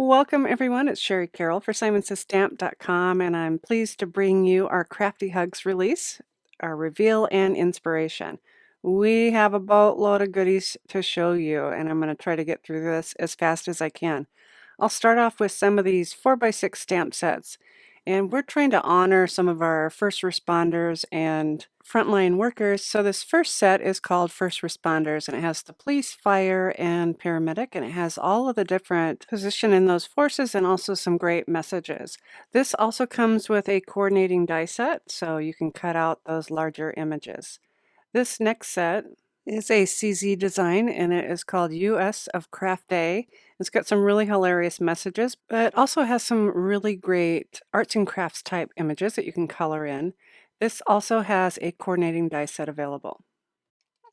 Welcome everyone, it's Shari Carroll for SimonsStamp.com, and I'm pleased to bring you our Crafty Hugs release, our reveal and inspiration. We have a boatload of goodies to show you, and I'm going to try to get through this as fast as I can. I'll start off with some of these 4x6 stamp sets, and we're trying to honor some of our first responders and frontline workers. So this first set is called First Responders, and it has the police, fire, and paramedic, and it has all of the different position in those forces and also some great messages. This also comes with a coordinating die set, so you can cut out those larger images. This next set is a CZ design, and it is called US of Craft Day. It's got some really hilarious messages, but also has some really great arts and crafts type images that you can color in. This also has a coordinating die set available.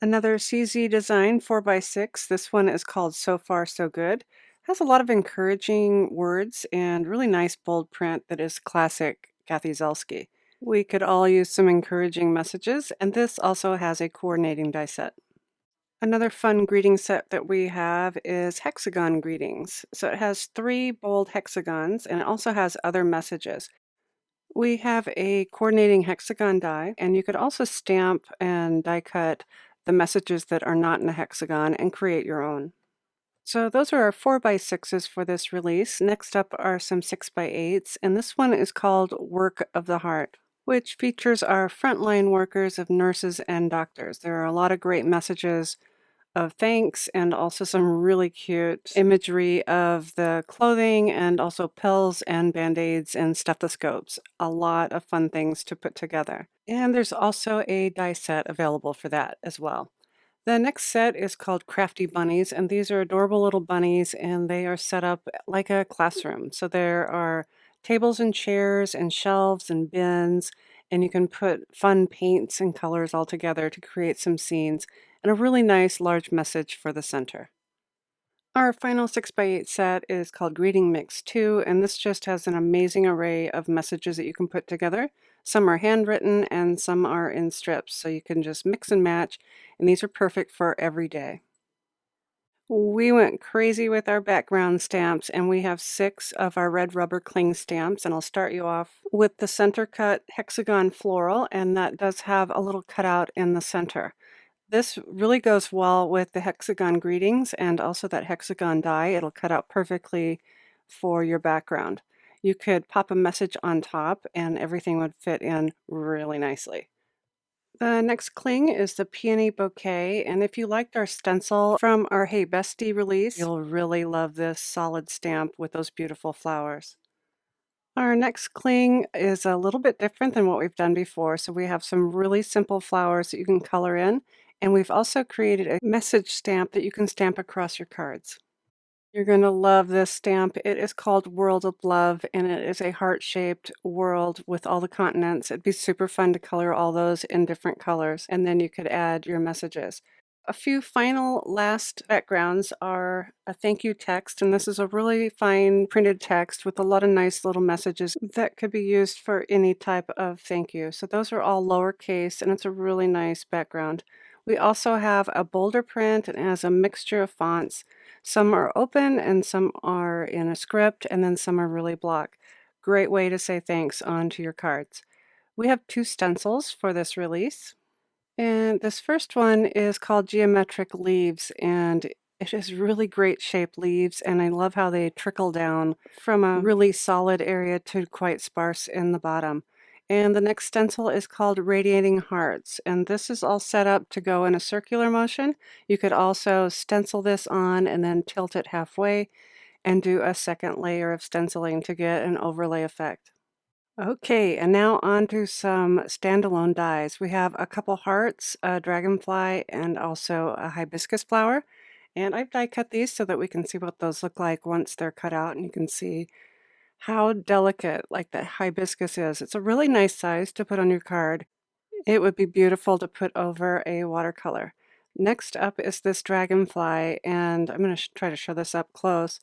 Another CZ design 4x6. This one is called So Far So Good. Has a lot of encouraging words and really nice bold print that is classic Kathy Zelski. We could all use some encouraging messages, and this also has a coordinating die set. Another fun greeting set that we have is hexagon greetings. So it has 3 bold hexagons, and it also has other messages. We have a coordinating hexagon die, and you could also stamp and die cut the messages that are not in a hexagon and create your own. So those are our 4x6s for this release. Next up are some 6x8s, and this one is called Work of the Heart, which features our frontline workers of nurses and doctors. There are a lot of great messages of thanks and also some really cute imagery of the clothing and also pills and band-aids and stethoscopes. A lot of fun things to put together. And there's also a die set available for that as well. The next set is called Crafty Bunnies, and these are adorable little bunnies, and they are set up like a classroom. So there are tables and chairs and shelves and bins, and you can put fun paints and colors all together to create some scenes and a really nice large message for the center. Our final 6x8 set is called Greeting Mix 2, and this just has an amazing array of messages that you can put together. Some are handwritten and some are in strips, so you can just mix and match, and these are perfect for every day. We went crazy with our background stamps, and we have 6 of our red rubber cling stamps, and I'll start you off with the center cut hexagon floral, and that does have a little cutout in the center. This really goes well with the hexagon greetings and also that hexagon die. It'll cut out perfectly for your background. You could pop a message on top and everything would fit in really nicely. The next cling is the Peony Bouquet, and if you liked our stencil from our Hey Bestie release, you'll really love this solid stamp with those beautiful flowers. Our next cling is a little bit different than what we've done before, so we have some really simple flowers that you can color in, and we've also created a message stamp that you can stamp across your cards. You're going to love this stamp. It is called World of Love, and it is a heart-shaped world with all the continents. It'd be super fun to color all those in different colors, and then you could add your messages. A few final last backgrounds are a thank you text, and this is a really fine printed text with a lot of nice little messages that could be used for any type of thank you. So those are all lowercase, and it's a really nice background. We also have a bolder print, and it has a mixture of fonts. Some are open and some are in a script, and then some are really block. Great way to say thanks onto your cards. We have 2 stencils for this release. And this first one is called Geometric Leaves, and it is really great shaped leaves, and I love how they trickle down from a really solid area to quite sparse in the bottom. And the next stencil is called Radiating Hearts, and this is all set up to go in a circular motion. You could also stencil this on and then tilt it halfway and do a second layer of stenciling to get an overlay effect. Okay, and now on to some standalone dies. We have a couple hearts, a dragonfly, and also a hibiscus flower. And I've die cut these so that we can see what those look like once they're cut out, and you can see how delicate like the hibiscus is. It's a really nice size to put on your card. It would be beautiful to put over a watercolor. Next up is this dragonfly, and I'm going to try to show this up close.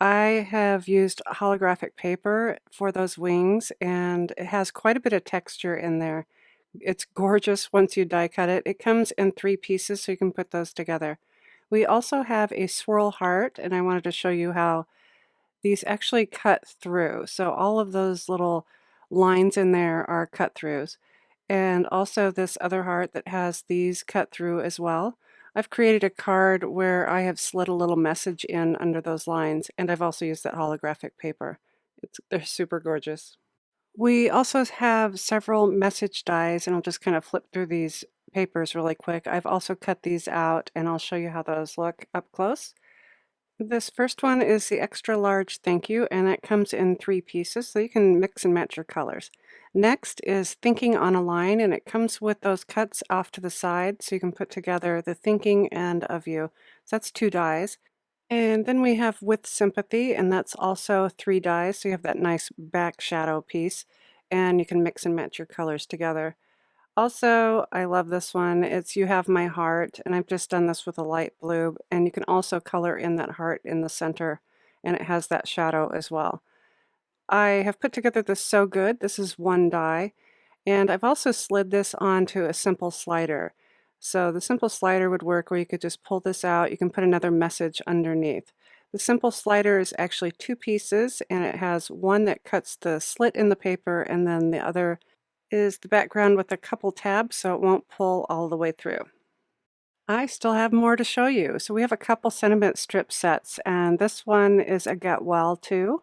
I have used holographic paper for those wings, and it has quite a bit of texture in there. It's gorgeous once you die cut it. It comes in 3 pieces, so you can put those together. We also have a swirl heart, and I wanted to show you how these actually cut through. So all of those little lines in there are cut throughs. And also this other heart that has these cut through as well. I've created a card where I have slid a little message in under those lines, and I've also used that holographic paper. They're super gorgeous. We also have several message dies, and I'll just kind of flip through these papers really quick. I've also cut these out, and I'll show you how those look up close. This first one is the extra large thank you, and it comes in 3 pieces, so you can mix and match your colors. Next is thinking on a line, and it comes with those cuts off to the side, so you can put together the thinking and of you. So that's 2 dies. And then we have with sympathy, and that's also 3 dies, so you have that nice back shadow piece, and you can mix and match your colors together. Also, I love this one. It's You Have My Heart, and I've just done this with a light blue, and you can also color in that heart in the center, and it has that shadow as well. I have put together this So Good. This is 1 die, and I've also slid this onto a simple slider. So the simple slider would work where you could just pull this out. You can put another message underneath. The simple slider is actually 2 pieces, and it has one that cuts the slit in the paper, and then the other is the background with a couple tabs so it won't pull all the way through. I still have more to show you. So we have a couple sentiment strip sets, and this one is a Get Well too.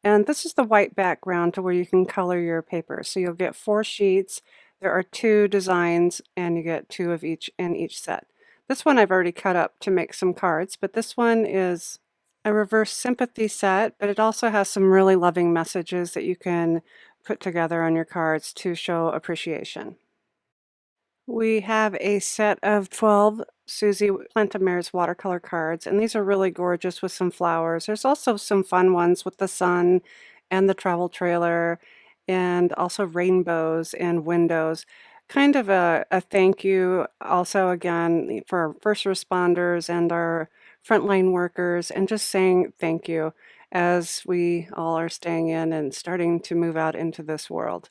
And this is the white background to where you can color your paper. So you'll get 4 sheets. There are 2 designs, and you get 2 of each in each set. This one I've already cut up to make some cards, but this one is a reverse sympathy set, but it also has some really loving messages that you can put together on your cards to show appreciation. We have a set of 12 Susie Plantamer's watercolor cards, and these are really gorgeous with some flowers. There's also some fun ones with the sun and the travel trailer, and also rainbows and windows. Kind of a thank you also, again, for our first responders and our frontline workers, and just saying thank you as we all are staying in and starting to move out into this world.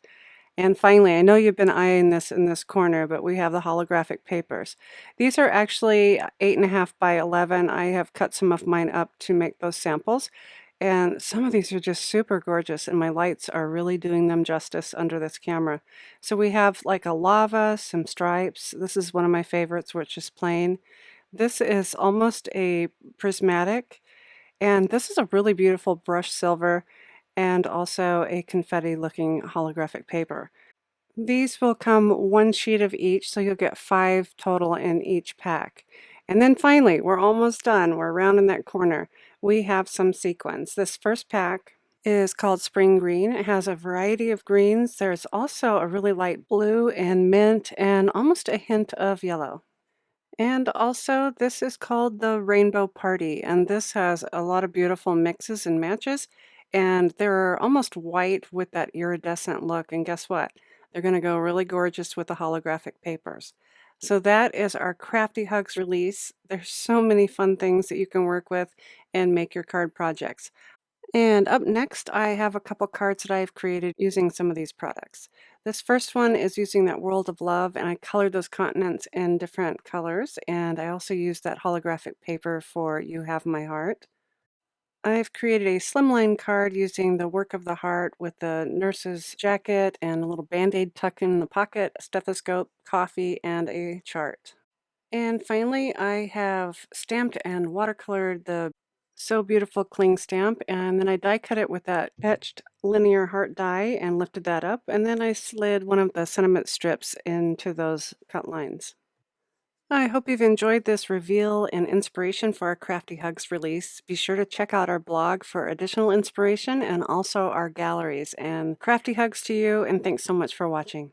And finally, I know you've been eyeing this in this corner, but we have the holographic papers. These are actually 8.5 by 11. I have cut some of mine up to make those samples. And some of these are just super gorgeous, and my lights are really doing them justice under this camera. So we have like a lava, some stripes. This is one of my favorites where it's just plain. This is almost a prismatic, and this is a really beautiful brushed silver and also a confetti-looking holographic paper. These will come 1 sheet of each, so you'll get 5 total in each pack. And then finally, we're almost done. We're around in that corner. We have some sequins. This first pack is called Spring Green. It has a variety of greens. There's also a really light blue and mint and almost a hint of yellow. And also, this is called the Rainbow Party, and this has a lot of beautiful mixes and matches, and they're almost white with that iridescent look, and guess what? They're going to go really gorgeous with the holographic papers. So that is our Crafty Hugs release. There's so many fun things that you can work with and make your card projects. And up next, I have a couple cards that I've created using some of these products. This first one is using that World of Love, and I colored those continents in different colors, and I also used that holographic paper for You Have My Heart. I've created a slimline card using the work of the heart with the nurse's jacket and a little band-aid tucked in the pocket, a stethoscope, coffee, and a chart. And finally, I have stamped and watercolored the So Beautiful Cling stamp, and then I die cut it with that etched linear heart die and lifted that up, and then I slid one of the sentiment strips into those cut lines. I hope you've enjoyed this reveal and inspiration for our Crafty Hugs release. Be sure to check out our blog for additional inspiration and also our galleries. And Crafty Hugs to you, and thanks so much for watching.